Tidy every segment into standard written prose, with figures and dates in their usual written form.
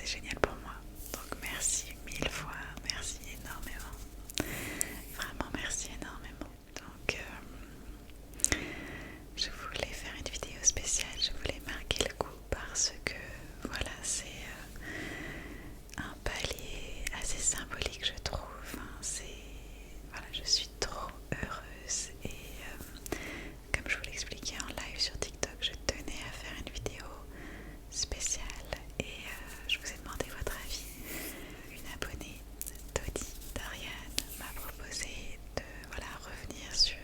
génial pour moi. Donc merci mille fois, merci énormément. Vraiment merci énormément. Donc je voulais faire une vidéo spéciale, je voulais marquer le coup parce que voilà, c'est un palier assez symbolique je trouve. Voilà, je suis trop heureuse et comme je vous l'expliquais en live sur TikTok, je tenais à faire une vidéo spéciale et je vous ai demandé votre avis. Une abonnée, Dodi Darian, m'a proposé de revenir sur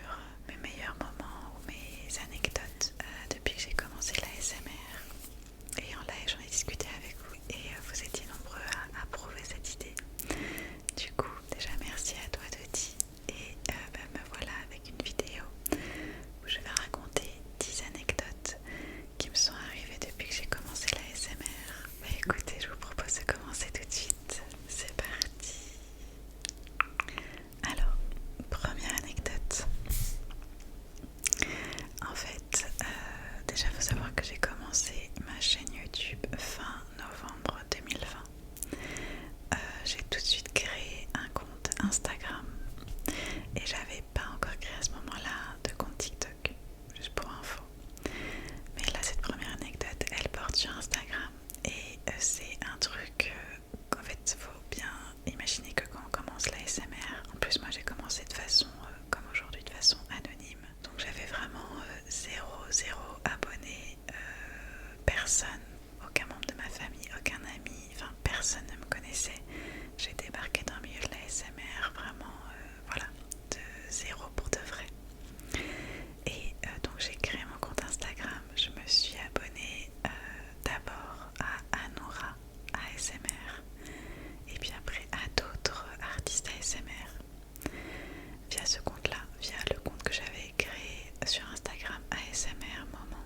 mes meilleurs moments ou mes anecdotes depuis que j'ai commencé l'ASMR. Et en live, j'en ai discuté avec vous et vous étiez nombreux à approuver cette idée. Du coup, déjà merci à toi Dodi et me voilà avec une vidéo où je vais raconter 10 anecdotes qui me sont arrivées depuis que j'ai commencé l'ASMR. Bah écoutez, je vous propose de commencer tout de suite. C'est parti. Alors, première anecdote. En fait, déjà il faut savoir que j'ai commencé ma chaîne YouTube fin novembre 2020. J'ai tout de suite créé un compte Instagram et j'avais pas encore créé à ce moment-là de compte TikTok, juste pour info. Mais là, cette première anecdote, elle porte sur Instagram et c'est un truc qu'en fait, faut bien imaginer que quand on commence la SMR, en plus moi j'ai commencé de façon, comme aujourd'hui, de façon anonyme. Donc j'avais vraiment zéro abonné, personne, aucun membre de ma famille, aucun ami, enfin personne ne me connaissait. J'ai débarqué dans le milieu de la SMR vraiment, voilà, de zéro pour de vrai. Et donc j'ai créé mon compte Instagram, je me suis abonnée d'abord à Anoura ASMR et puis après à d'autres artistes ASMR via ce compte là, via le compte que j'avais créé sur Instagram ASMR Moment.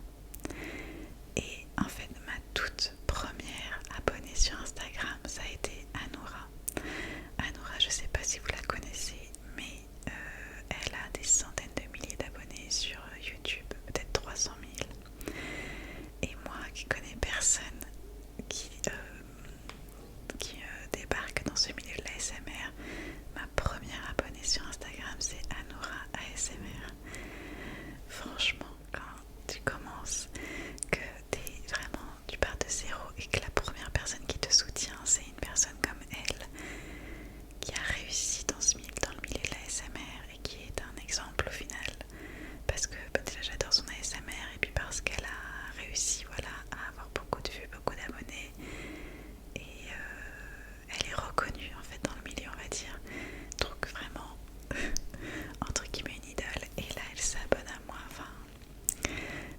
Et en fait ma toute première abonnée sur Instagram, ça a été Anoura. Anoura, je sais pas si vous la connaissez, mais elle a des centaines de milliers d'abonnés sur YouTube, peut-être 300 000. Et moi qui connais personne qui débarque dans ce milieu de l'ASMR, ma première abonnée sur Instagram c'est Anoura ASMR. Franchement, quand tu commences, que tu pars de zéro et que la première personne qui te soutient c'est une personne comme elle qui a réussi dans le milieu de l'ASMR et qui est un exemple au final, parce que déjà j'adore son ASMR et puis parce qu'elle a réussi à avoir beaucoup de vues, beaucoup d'abonnés et elle est reconnue en fait dans le milieu, on va dire, donc vraiment entre guillemets une idole. Et là elle s'abonne à moi,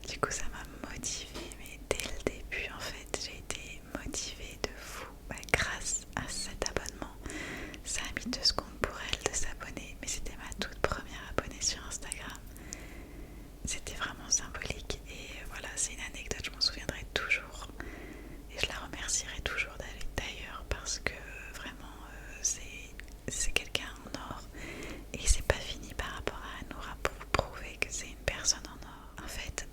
du coup ça m'a motivée, mais dès le début en fait j'ai été motivée de fou grâce à cet abonnement. Ça a mis 2 secondes pour elle de s'abonner, mais c'était ma toute première abonnée sur Instagram. C'était vraiment symbolique et voilà, c'est une anecdote, je m'en souviendrai toujours et je la remercierai toujours d'ailleurs parce que vraiment c'est quelqu'un en or et c'est pas fini par rapport à Anoura pour vous prouver que c'est une personne en or. En fait,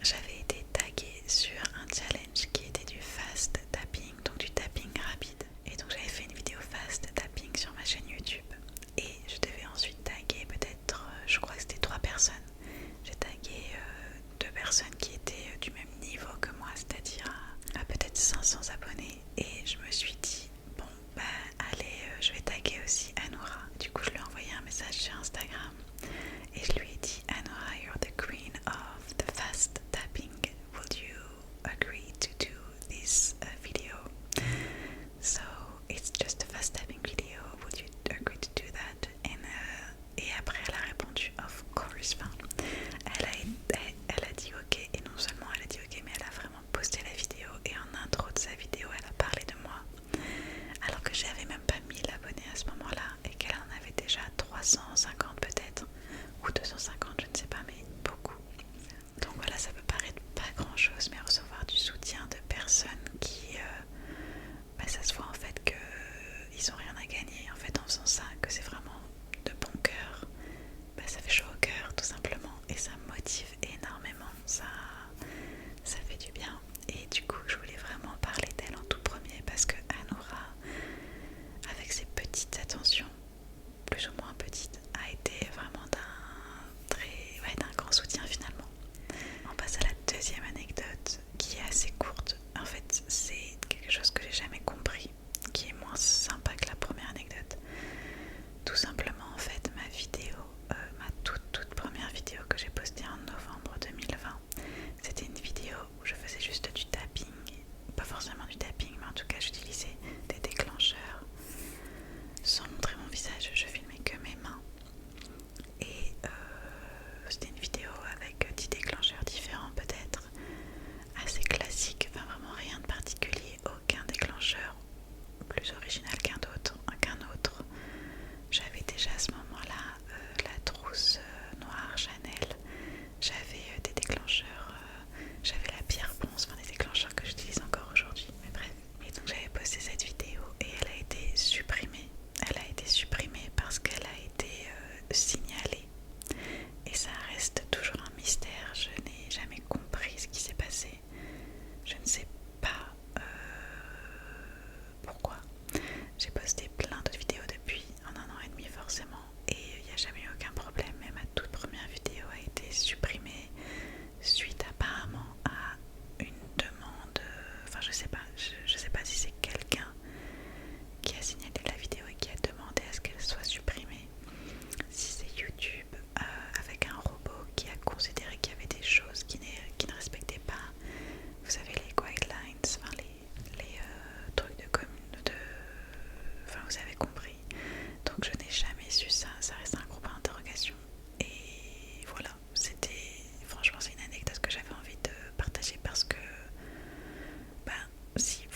j'avais été taguée sur un challenge qui était du fast tapping, donc du tapping rapide. Et donc j'avais fait une vidéo fast tapping sur ma chaîne YouTube. Et je devais ensuite taguer peut-être, je crois que c'était 3 personnes. J'ai tagué 2 personnes qui étaient du même niveau que moi, c'est-à-dire à peut-être 500 abonnés. Et je me suis dit, bon bah allez, je vais taguer aussi Anoura. Du coup je lui ai envoyé un message sur Instagram. Et je lui ai dit, Anoura, you're the queen of the fast tapping. Would you agree to do this video? So it's just a fast tapping video. Would you agree to do that? Et après elle a répondu, of course. Enfin, elle a dit ok. Et non seulement elle a dit ok, mais elle a vraiment posté la vidéo. Et en intro de sa vidéo, elle a parlé de moi. pas forcément du tapping, mais en tout cas j'utilisais des déclencheurs. Sans montrer mon visage, je filmais que mes mains. Et c'était une vidéo avec 10 déclencheurs différents peut-être, assez classique, enfin vraiment rien de particulier, aucun déclencheur plus original qu'un autre. J'avais déjà à ce moment-là la trousse noire Chanel, j'avais des déclencheurs, j'avais la pierre ponce, enfin des déclencheurs que j'utilise encore aujourd'hui, mais bref. Et donc j'avais posté cette vidéo et elle a été supprimée. Elle a été supprimée parce qu'elle a été signalée. Et ça reste toujours un mystère, je n'ai jamais compris ce qui s'est passé. Je ne sais pas pourquoi. J'ai posté plein d'autres vidéos depuis, en 1 an et demi forcément, et il n'y a jamais eu aucun problème. Mais ma toute première vidéo a été supprimée suite apparemment à une demande, enfin je sais pas, je sais pas si c'est quelqu'un qui a signalé la vidéo et qui a demandé à ce qu'elle soit supprimée, si c'est YouTube avec un robot qui a considéré qu'il y avait des choses qui ne respectaient pas, vous savez, les guidelines, enfin les trucs enfin vous avez compris. Donc je n'ai jamais su ça, ça reste un gros point d'interrogation. Et voilà, franchement c'est une anecdote que j'avais envie de partager parce que, ben, si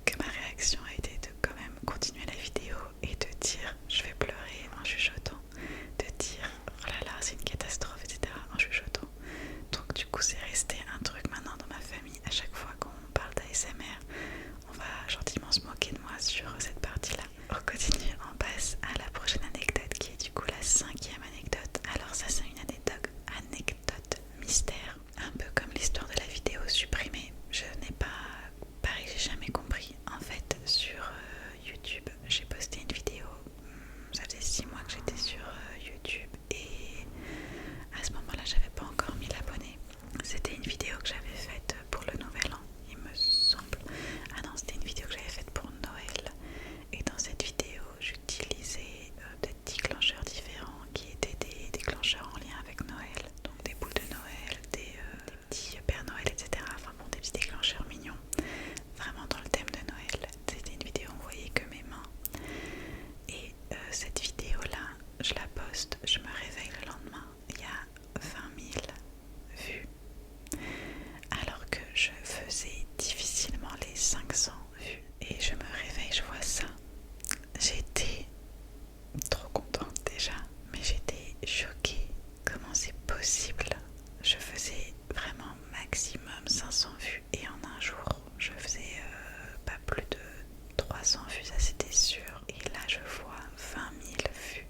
que ma réaction a été de quand même continuer la vidéo et de dire je vais pleurer en chuchotant, de dire oh là là c'est une catastrophe, etc. en chuchotant. Donc du coup c'est resté un truc maintenant dans ma famille. À chaque fois qu'on parle d'ASMR, on va gentiment se moquer de moi sur cette partie-là. On continue, on passe à la prochaine anecdote qui est du coup la 5e anecdote. Alors ça c'est une anecdote mystère. Un peu comme l'histoire de la vidéo supprimée. Je n'ai pas... Pareil, j'ai jamais compris. En fait, sur YouTube, j'ai posté une vidéo. Ça faisait 6 mois que j'étais sur YouTube et à ce moment-là, j'avais pas encore 1000 abonnés. C'était une vidéo que j'avais faite pour le Nouvel An, il me semble. Ah non, c'était une vidéo que j'avais faite pour Noël. Et dans cette vidéo, j'utilisais des déclencheurs différents qui étaient des déclencheurs en lien avec Noël. Donc des boules de Noël, des petits Père Noël, etc. Enfin bon, des petits déclencheurs mignons. Vraiment dans le thème de Noël. C'était une vidéo où on voyait que mes mains. Et cette vidéo-là, je la poste, je me réveille le lendemain. Il y a 20 000 vues. Alors que je faisais difficilement les 500 vues. Et je me réveille, je vois ça. J'étais trop contente déjà, mais j'étais choquée. Comment c'est possible? Je faisais vraiment maximum 500 vues et en un jour, je faisais pas plus de 300 vues, ça c'était sûr. Et là, je vois 20 000 vues.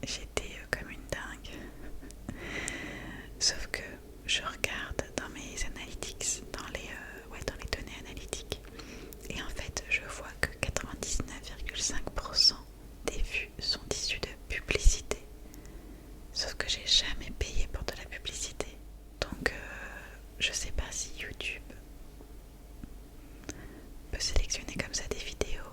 J'étais comme une dingue. Sauf que je regarde dans mes analytics, dans les données analytiques, et en fait je vois que 99,5% des vues sont issues de publicité. Sauf que j'ai jamais payé pour de la publicité. Donc je sais pas si YouTube peut sélectionner comme ça des vidéos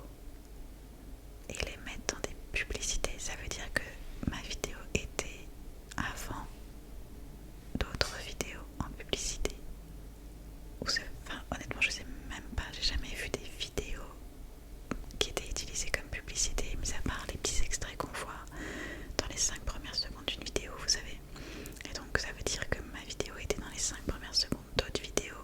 et les mettre dans des publicités. Ça veut dire que ma vidéo était avant d'autres vidéos en publicité. Enfin, honnêtement, je sais même pas, j'ai jamais vu des vidéos qui étaient utilisées comme publicité, mis à part les petits extraits qu'on voit dans les 5 premières secondes d'une vidéo, vous savez. Et donc, ça veut dire que ma vidéo était dans les 5 premières secondes d'autres vidéos.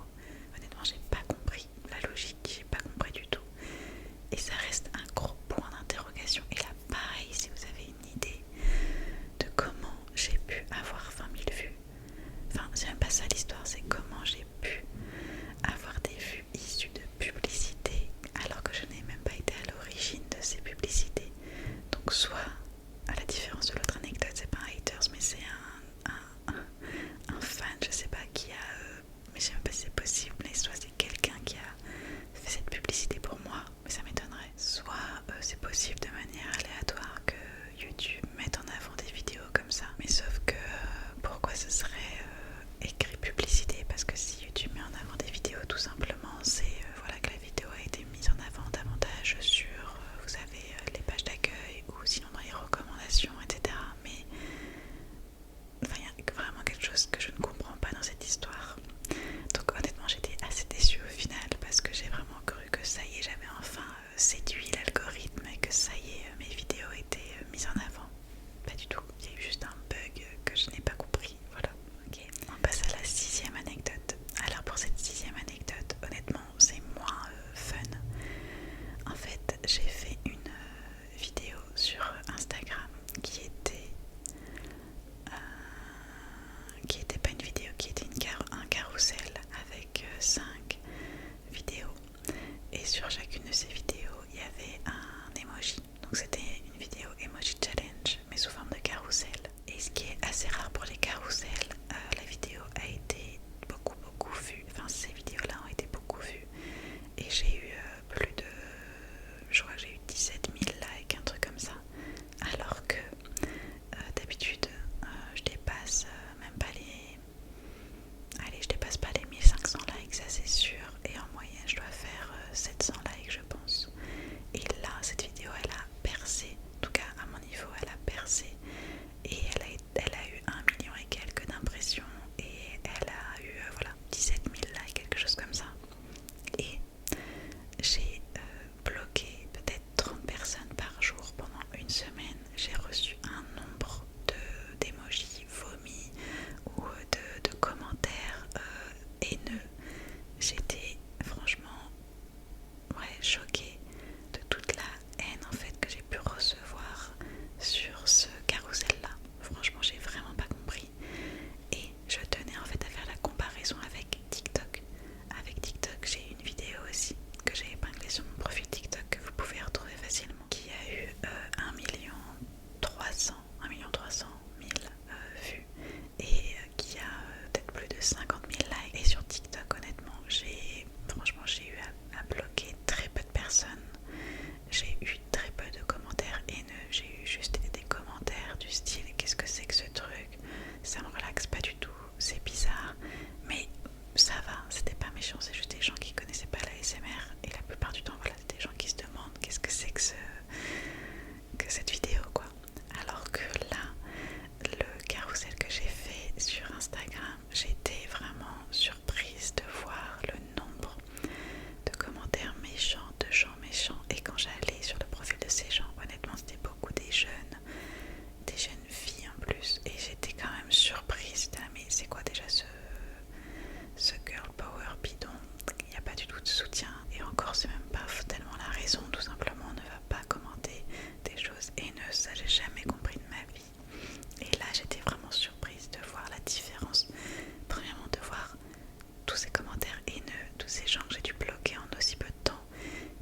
ces commentaires haineux, tous ces gens que j'ai dû bloquer en aussi peu de temps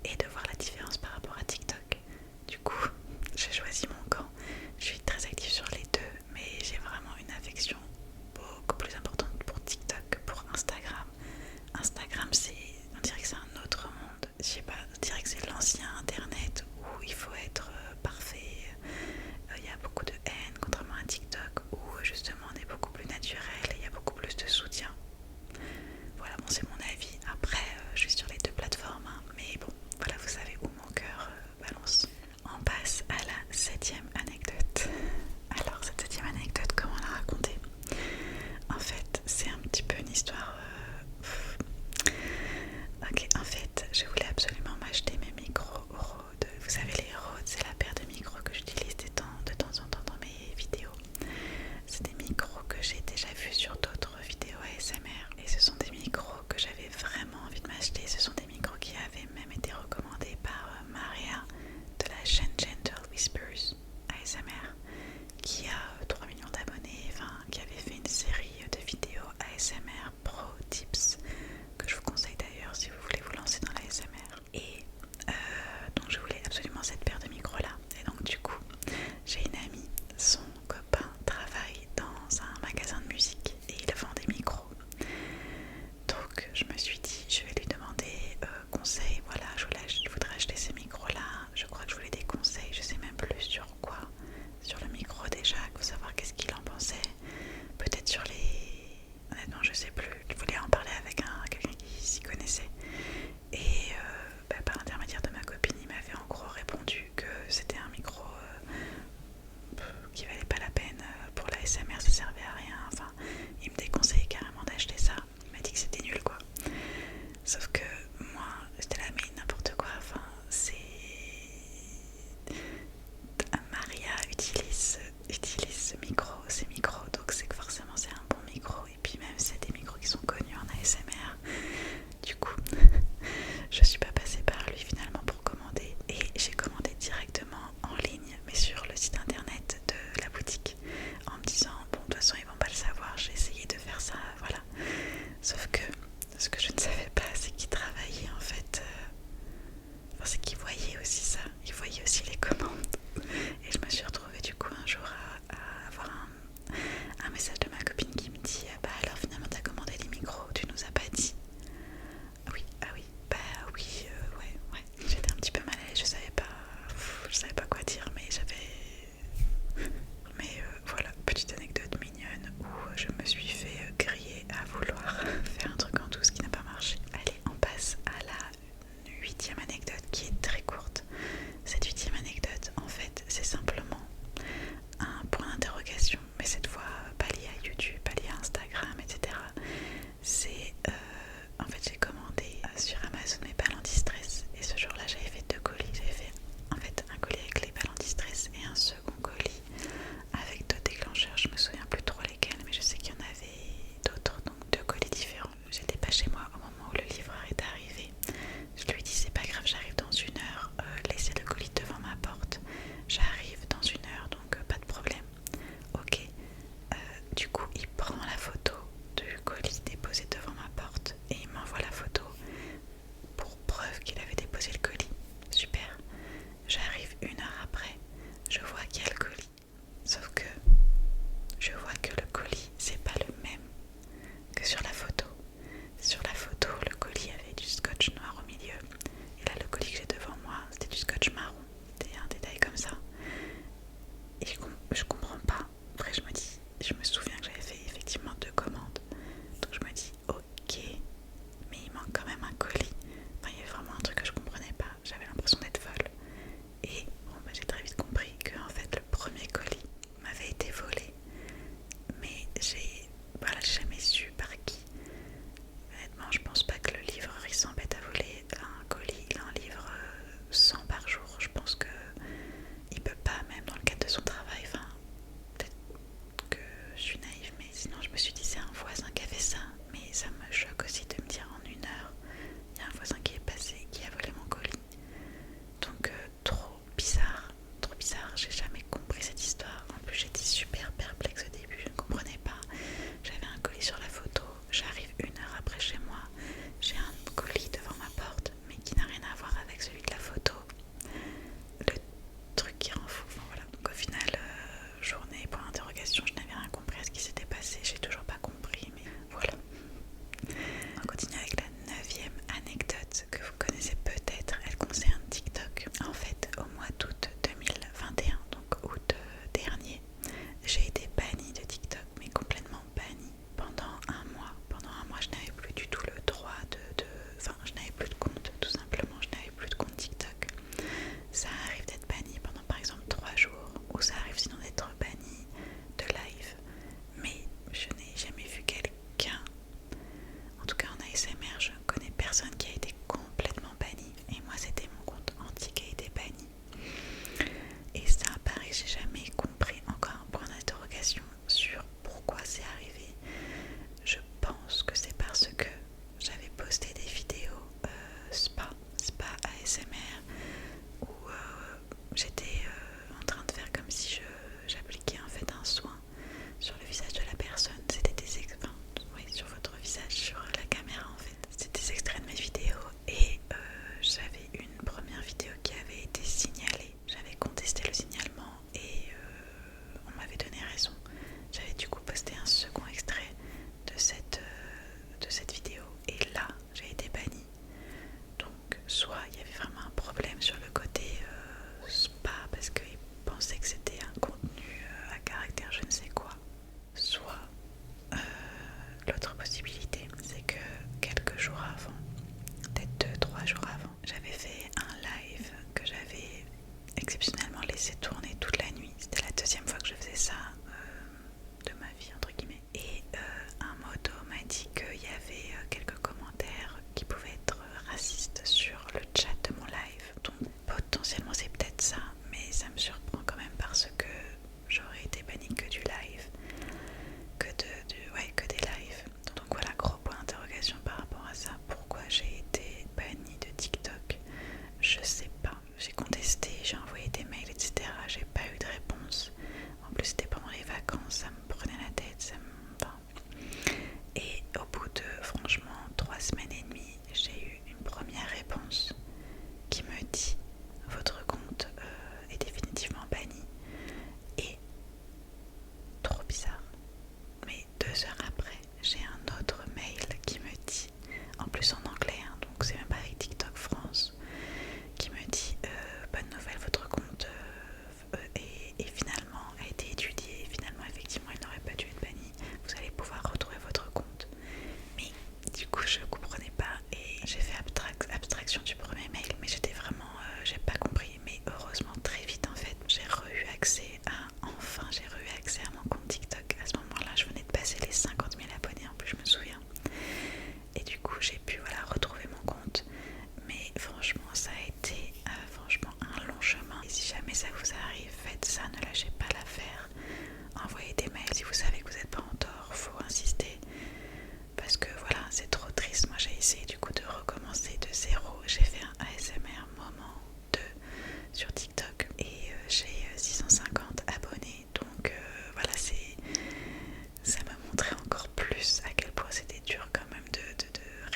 et de voir la différence par rapport à TikTok. Du coup, j'ai choisi mon camp. Je suis très active sur les deux, mais j'ai vraiment une affection beaucoup plus importante pour TikTok, pour Instagram. Instagram, on dirait que c'est un autre monde. Je sais pas, on dirait que c'est l'ancien internet où il faut être parfait. Il y a beaucoup de haine, contrairement à TikTok où justement on est beaucoup plus naturel et il y a beaucoup plus de soutien. Voilà, bon, c'est mon avis. Après, je suis sur les deux plateformes, hein, mais bon, voilà, vous savez où mon cœur balance. On passe à la 7e anecdote. Alors, cette 7e anecdote, comment la raconter? En fait, c'est un petit peu une histoire. Ok, en fait, je voulais absolument m'acheter mes micros Rode. Vous savez, les Rode, c'est la paire de micros que j'utilise de temps en temps dans mes vidéos. C'est des micros que j'ai déjà vus sur d'autres vidéos ASMR. Et ce sont des micros que j'avais vraiment envie de m'acheter. Ce sont des micros qui avaient même été recommandés par Maria de la chaîne Gentle Whispers ASMR, qui a 3 millions d'abonnés, enfin qui avait fait une série de vidéos ASMR Pro Tips, que je vous conseille d'ailleurs si vous voulez vous lancer dans l'ASMR. Et donc je voulais absolument cette paire de micros là. Et donc du coup, j'ai une amie, son copain travaille dans un magasin de musique et il vend des micros. Donc je me suis dit, je vais lui demander conseil. Voilà, je voudrais acheter ces micros là. Je crois que je voulais des conseils, je sais même plus sur quoi. Sur le micro déjà, il faut savoir qu'est-ce qu'il en pensait. Peut-être sur les... Honnêtement, je sais plus. Je voulais en parler avec quelqu'un qui s'y connaissait. Et par l'intermédiaire de ma copine, il m'avait en gros répondu que c'était un micro qui valait pas la peine pour la SMR, ça servait à rien. Enfin, il me déconseillait carrément d'acheter ça. Il m'a dit que c'était nul quoi. ASMR, je connais personne qui a été complètement banni. Et moi, c'était mon compte entier qui a été banni. Et ça, pareil, j'ai jamais compris encore un point d'interrogation sur pourquoi c'est arrivé. Je pense que c'est parce que j'avais posté des vidéos spa ASMR où j'étais en train de faire comme si j'appliquais en fait un soin sur le visage de la personne. C'était des extraits, oui, sur votre visage, sur la caméra en fait. C'était des extraits de mes vidéos et j'avais une première vidéo qui avait été signalée. J'avais contesté le signalement et on m'avait donné raison. J'avais du coup posté un second extrait de cette vidéo et là j'ai été bannie. Donc soit il y avait vraiment un problème sur le côté spa parce qu'ils pensaient que c'était un contenu à caractère je ne sais quoi, soit l'autre possibilité c'est que quelques jours avant, peut-être 2-3 jours avant, j'avais fait un live que j'avais exceptionnellement laissé tourner toute la nuit. C'était la deuxième fois que je faisais ça de ma vie entre guillemets. Et un moto m'a dit qu'il y avait quelques commentaires qui pouvaient être racistes sur le chat de mon live. Donc potentiellement c'est peut-être ça, mais ça me surprend quand même parce que j'aurais été bannie que du live, que des lives. Donc voilà, gros point d'interrogation par rapport à ça. Pourquoi j'ai été bannie de TikTok? Je sais pas. J'ai contesté, j'ai envoyé des mails, etc. J'ai pas eu de réponse. En plus c'était pendant les vacances, ça me prenait la tête, enfin. Et au bout de franchement 3 semaines et demie, j'ai eu une première réponse qui me dit votre compte est définitivement banni. Et trop bizarre, mais 2 heures après j'ai un autre mail qui me dit, en plus en anglais hein, donc c'est même pas avec TikTok France, qui me dit bonne nouvelle, votre compte est finalement a été étudié et finalement effectivement il n'aurait pas dû être banni, vous allez pouvoir retrouver votre compte. Mais du coup je comprenais pas et j'ai fait abstraction du premier mail, mais j'étais vraiment j'ai pas compris, mais heureusement très vite en fait j'ai eu accès à mon compte TikTok. À ce moment là je venais de passer les 50 000 abonnés en plus, je me souviens, et du coup j'ai pu voilà retrouver mon compte. Mais franchement ça a été franchement un long chemin, et si jamais ça vous arrive, faites ça, ne lâchez pas l'affaire, envoyez des mails si vous savez que vous n'êtes pas en tort, faut insister parce que voilà c'est trop triste. Moi j'ai essayé du coup de recommencer de zéro, j'ai fait un ASMR moment 2 sur TikTok et j'ai 650 abonnés, donc voilà, ça m'a montré encore plus à quel point c'était dur quand même de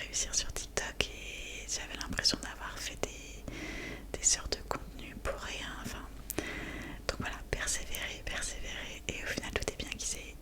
réussir sur TikTok, et j'avais l'impression d'avoir fait des heures de contenu pour rien, enfin. Donc voilà, persévérer, et au final tout est bien qui s'est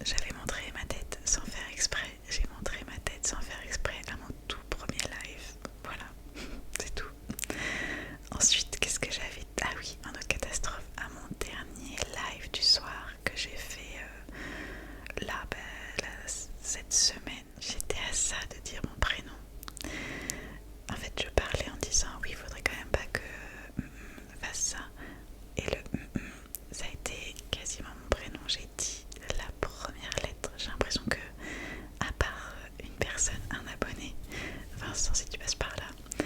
j'avais montré ma tête sans faire exprès. J'ai montré ma tête sans faire exprès à mon tout premier live. Voilà, c'est tout. Ensuite, qu'est-ce que j'avais? Ah oui, un autre catastrophe. À mon dernier live du soir que j'ai fait cette semaine, j'étais à ça de dire mon prénom. En fait, je parlais en disant oui, il faudrait quand même pas que fasse ça. Et le ça a été quasiment mon prénom. J'ai dit la première lettre. J'ai l'impression que, à part une personne, un abonné, Vincent, si tu passes par là,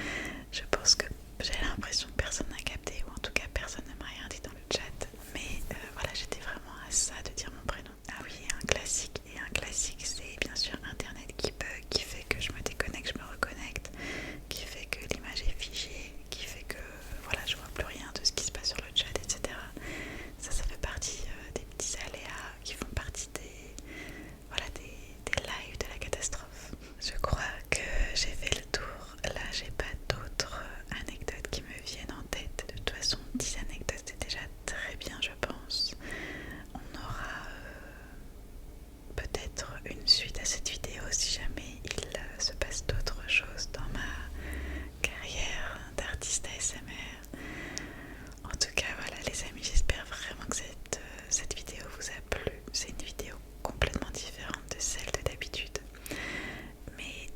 je pense que j'ai l'impression que personne n'a capté, ou en tout cas personne ne m'a rien dit dans le chat. Mais voilà, j'étais vraiment à ça de dire mon prénom. Ah oui, un classique. Et un classique, c'est bien sûr Internet qui bug, qui fait que je me déconnecte, je me reconnecte, qui fait que l'image est figée, qui fait que voilà, je vois plus rien de ce qui se passe sur le chat, etc. Ça fait partie des petits aléas qui font partie des lives de la catastrophe. Je crois que j'ai fait le tour. Là, j'ai pas d'autres anecdotes qui me viennent en tête. De toute façon, 10 anecdotes, c'est déjà très bien, je pense. On aura peut-être une suite à cette vidéo si jamais il se passe d'autres choses dans ma carrière d'artiste ASMR. En tout cas, voilà les amis, j'espère vraiment que cette vidéo vous a plu. C'est une vidéo complètement différente de celle de d'habitude. Mais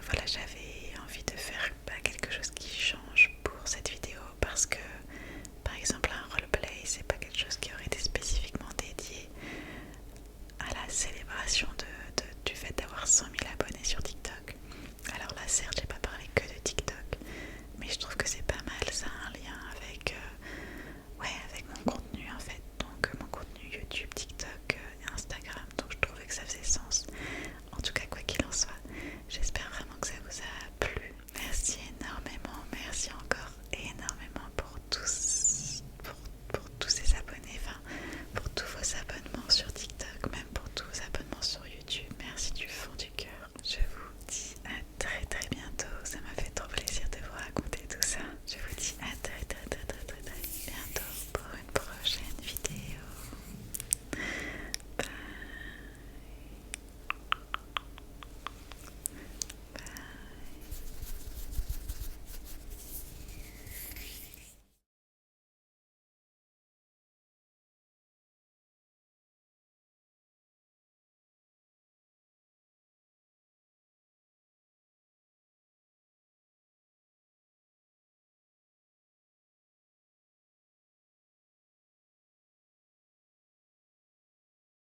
voilà, j'avais envie de faire quelque chose qui change pour cette vidéo parce que, par exemple, un roleplay, c'est pas quelque chose qui aurait été spécifiquement dédié à la célébration du fait d'avoir 100 000 abonnés sur TikTok. Alors là, certes, j'ai